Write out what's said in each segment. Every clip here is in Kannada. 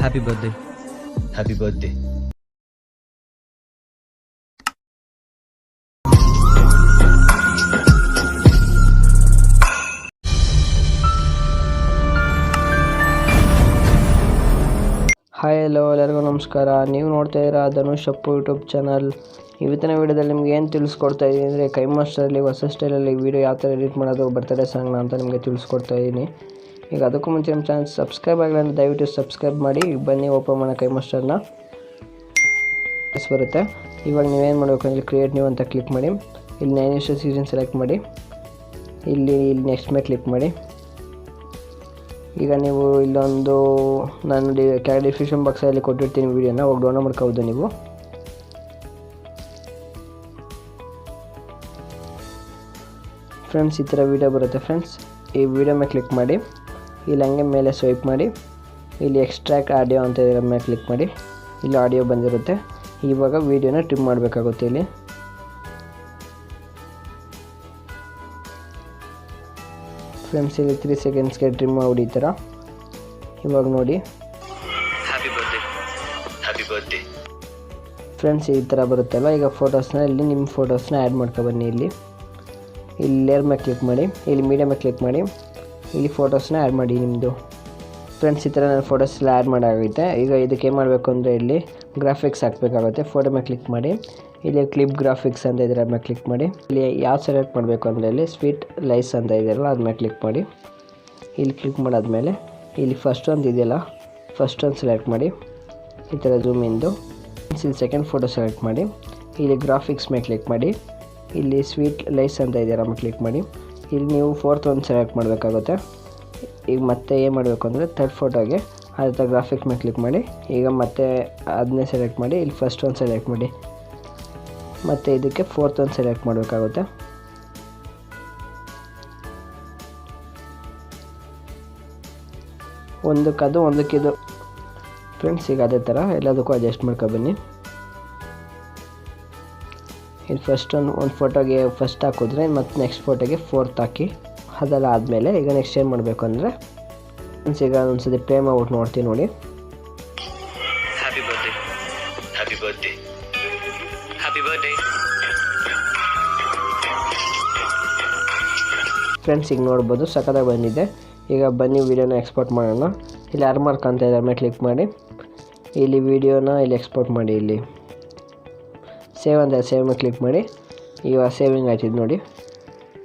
Happy birthday. Happy birthday. Hi hello ಎಲ್ಲರಿಗೂ ನಮಸ್ಕಾರ. ನೀವು ನೋಡ್ತಾ ಇದ್ದೀರಾ ಧನುಷಪ್ಪು ಯೂಟ್ಯೂಬ್ ಚಾನಲ್. ಇವತ್ತಿನ ವೀಡಿಯೋದಲ್ಲಿ ನಿಮ್ಗೆ ಏನು ತಿಳಿಸ್ಕೊಡ್ತಾ ಇದ್ದೀನಿ ಅಂದರೆ ಕೈಮಾಸ್ಟರಲ್ಲಿ ಹೊಸ ಸ್ಟೈಲಲ್ಲಿ ವೀಡಿಯೋ ಯಾವ ಥರ ಎಡಿಟ್ ಮಾಡೋದು ಬರ್ತ್ಡೇ ಸಾಂಗ್ನ ಅಂತ ನಿಮಗೆ ತಿಳಿಸ್ಕೊಡ್ತಾ ಇದ್ದೀನಿ. ಈಗ ಅದಕ್ಕೂ ಮುಂಚೆ ನಮ್ಮ ಚಾನಲ್ ಸಬ್ಸ್ಕ್ರೈಬ್ ಆಗಿಲ್ಲ ಅಂದರೆ ದಯವಿಟ್ಟು ಸಬ್ಸ್ಕ್ರೈಬ್ ಮಾಡಿ. ಬನ್ನಿ ಓಪನ್ ಮಾಡೋ ಕೈಮಾಸ್ಟರ್ನ ಬರುತ್ತೆ. ಇವಾಗ ನೀವೇನು ಮಾಡಬೇಕು ಅಂದರೆ ಕ್ರಿಯೇಟ್ ನ್ಯೂ ಅಂತ ಕ್ಲಿಕ್ ಮಾಡಿ. ಇಲ್ಲಿ 9 ಸೀಸನ್ ಸೆಲೆಕ್ಟ್ ಮಾಡಿ. ಇಲ್ಲಿ ನೆಕ್ಸ್ಟ್ ಮೇಲೆ ಕ್ಲಿಕ್ ಮಾಡಿ. ಈಗ ನೀವು ಇಲ್ಲೊಂದು ನಾನು ಡಿಸ್ಕ್ರಿಪ್ಷನ್ ಬಾಕ್ಸಲ್ಲಿ ಕೊಟ್ಟಿರ್ತೀನಿ ವೀಡಿಯೋನ, ಹೋಗಿ ಡೌನ್ಲೋಡ್ ಮಾಡ್ಕೋಬೋದು ನೀವು. ಫ್ರೆಂಡ್ಸ್ ಈ ಥರ ವೀಡಿಯೋ ಬರುತ್ತೆ ಫ್ರೆಂಡ್ಸ್. ಈ ವಿಡಿಯೋ ಮೇಲೆ ಕ್ಲಿಕ್ ಮಾಡಿ. ಇಲ್ಲಿ ಹಂಗೆ ಮೇಲೆ ಸ್ವೈಪ್ ಮಾಡಿ. ಇಲ್ಲಿ ಎಕ್ಸ್ಟ್ರಾಕ್ಟ್ ಆಡಿಯೋ ಅಂತ ಇದರ ಮೇಲೆ ಕ್ಲಿಕ್ ಮಾಡಿ. ಇಲ್ಲಿ ಆಡಿಯೋ ಬಂದಿರುತ್ತೆ. ಇವಾಗ ವೀಡಿಯೋನ ಟ್ರಿಮ್ ಮಾಡಬೇಕಾಗುತ್ತೆ. ಇಲ್ಲಿ ಫ್ರೆಂಡ್ಸ್ ಇಲ್ಲಿ 3 ಸೆಕೆಂಡ್ಸ್ಗೆ ಟ್ರಿಮ್ ಮಾಡಿ ಈ ಥರ. ಇವಾಗ ನೋಡಿ ಹ್ಯಾಪಿ ಬರ್ತ್ಡೇ. ಫ್ರೆಂಡ್ಸ್ ಈ ಥರ ಬರುತ್ತಲ್ಲ. ಈಗ ಫೋಟೋಸ್ನ ಇಲ್ಲಿ ನಿಮ್ಮ ಫೋಟೋಸ್ನ ಆ್ಯಡ್ ಮಾಡ್ಕೊಬನ್ನಿ. ಇಲ್ಲಿ ಲೇಯರ್ ಮೇಲೆ ಕ್ಲಿಕ್ ಮಾಡಿ. ಇಲ್ಲಿ ಮೀಡಿಯಾ ಮೇಲೆ ಕ್ಲಿಕ್ ಮಾಡಿ. ಇಲ್ಲಿ ಫೋಟೋಸ್ನ ಆ್ಯಡ್ ಮಾಡಿ ನಿಮ್ಮದು. ಫ್ರೆಂಡ್ಸ್ ಈ ಥರ ನಾನು ಫೋಟೋಸ್ ಎಲ್ಲ ಆ್ಯಡ್ ಮಾಡಾಗುತ್ತೆ. ಈಗ ಇದಕ್ಕೆ ಏನು ಮಾಡಬೇಕು ಅಂದರೆ ಇಲ್ಲಿ ಗ್ರಾಫಿಕ್ಸ್ ಹಾಕಬೇಕಾಗುತ್ತೆ. ಫೋಟೋ ಮೇಲೆ ಕ್ಲಿಕ್ ಮಾಡಿ. ಇಲ್ಲಿ ಕ್ಲಿಪ್ ಗ್ರಾಫಿಕ್ಸ್ ಅಂತ ಇದರ ಮೇಲೆ ಕ್ಲಿಕ್ ಮಾಡಿ. ಇಲ್ಲಿ ಯಾವ ಸೆಲೆಕ್ಟ್ ಮಾಡಬೇಕು ಅಂದರೆ ಇಲ್ಲಿ ಸ್ವೀಟ್ ಲೈಸ್ ಅಂತ ಇದೆಯಲ್ಲ ಅದ್ರ ಮೇಲೆ ಕ್ಲಿಕ್ ಮಾಡಿ. ಇಲ್ಲಿ ಕ್ಲಿಕ್ ಮಾಡಾದ್ಮೇಲೆ ಇಲ್ಲಿ ಫಸ್ಟ್ ಒಂದು ಇದೆಯಲ್ಲ ಫಸ್ಟ್ ಒಂದು ಸೆಲೆಕ್ಟ್ ಮಾಡಿ. ಈ ಥರ ಝೂಮ್ ಇಂದು ಇಲ್ಲಿ ಸೆಕೆಂಡ್ ಫೋಟೋ ಸೆಲೆಕ್ಟ್ ಮಾಡಿ. ಇಲ್ಲಿ ಗ್ರಾಫಿಕ್ಸ್ ಮೇಲೆ ಕ್ಲಿಕ್ ಮಾಡಿ. ಇಲ್ಲಿ ಸ್ವೀಟ್ ಲೈಸ್ ಅಂತ ಇದೆಯಲ್ಲ ಮೇಲೆ ಕ್ಲಿಕ್ ಮಾಡಿ. ಇಲ್ಲಿ ನೀವು ಫೋರ್ತ್ ಒಂದು ಸೆಲೆಕ್ಟ್ ಮಾಡಬೇಕಾಗುತ್ತೆ. ಈಗ ಮತ್ತೆ ಏನು ಮಾಡಬೇಕು ಅಂದರೆ ಥರ್ಡ್ ಫೋಟೋಗೆ ಅದೇ ಥರ ಗ್ರಾಫಿಕ್ಸ್ ಮೇಲೆ ಕ್ಲಿಕ್ ಮಾಡಿ. ಈಗ ಮತ್ತೆ ಅದನ್ನೇ ಸೆಲೆಕ್ಟ್ ಮಾಡಿ. ಇಲ್ಲಿ ಫಸ್ಟ್ ಒಂದು ಸೆಲೆಕ್ಟ್ ಮಾಡಿ. ಮತ್ತು ಇದಕ್ಕೆ ಫೋರ್ತ್ ಒಂದು ಸೆಲೆಕ್ಟ್ ಮಾಡಬೇಕಾಗುತ್ತೆ. ಒಂದಕ್ಕಿದು ಫ್ರೆಂಡ್ಸ್. ಈಗ ಅದೇ ಥರ ಎಲ್ಲದಕ್ಕೂ ಅಡ್ಜಸ್ಟ್ ಮಾಡ್ಕೊಬನ್ನಿ. ಇಲ್ಲಿ ಫಸ್ಟ್ ಒಂದು ಫೋಟೋಗೆ ಫಸ್ಟ್ ಹಾಕಿದ್ರೆ ಮತ್ತು ನೆಕ್ಸ್ಟ್ ಫೋಟೋಗೆ ಫೋರ್ತ್ ಹಾಕಿ. ಅದೆಲ್ಲ ಆದಮೇಲೆ ಈಗ ನೆಕ್ಸ್ಟ್ ಏನು ಮಾಡಬೇಕು ಅಂದರೆ ಫ್ರೆಂಡ್ಸ್ ಈಗ ಒಂದ್ಸತಿ ಪ್ಲೇ ಮಾಡ್ಬಿಟ್ಟು ನೋಡ್ತೀನಿ ನೋಡಿ. Happy birthday. Happy birthday. Happy birthday. Friends ಈಗ ನೋಡ್ಬೋದು ಸಖತ್ತಾಗಿ ಬಂದಿದೆ. ಈಗ ಬನ್ನಿ ವೀಡಿಯೋನ ಎಕ್ಸ್ಪೋರ್ಟ್ ಮಾಡೋಣ. ಇಲ್ಲಿ ಆರ್ಮಾರ್ಕ್ ಅಂತ ಇದರ ಮೇಲೆ ಕ್ಲಿಕ್ ಮಾಡಿ. ಇಲ್ಲಿ ವೀಡಿಯೋನ ಇಲ್ಲಿ ಎಕ್ಸ್ಪೋರ್ಟ್ ಮಾಡಿ. ಇಲ್ಲಿ ಸೇವ್ ಅಂತ ಸೇವ್ ಮೇಲೆ ಕ್ಲಿಕ್ ಮಾಡಿ. ಈಗ ಸೇವಿಂಗ್ ಆಯ್ತಿದ್ದು ನೋಡಿ.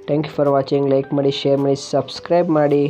Thank you for watching. Like ಮಾಡಿ, ಶೇರ್ ಮಾಡಿ, ಸಬ್ಸ್ಕ್ರೈಬ್ ಮಾಡಿ.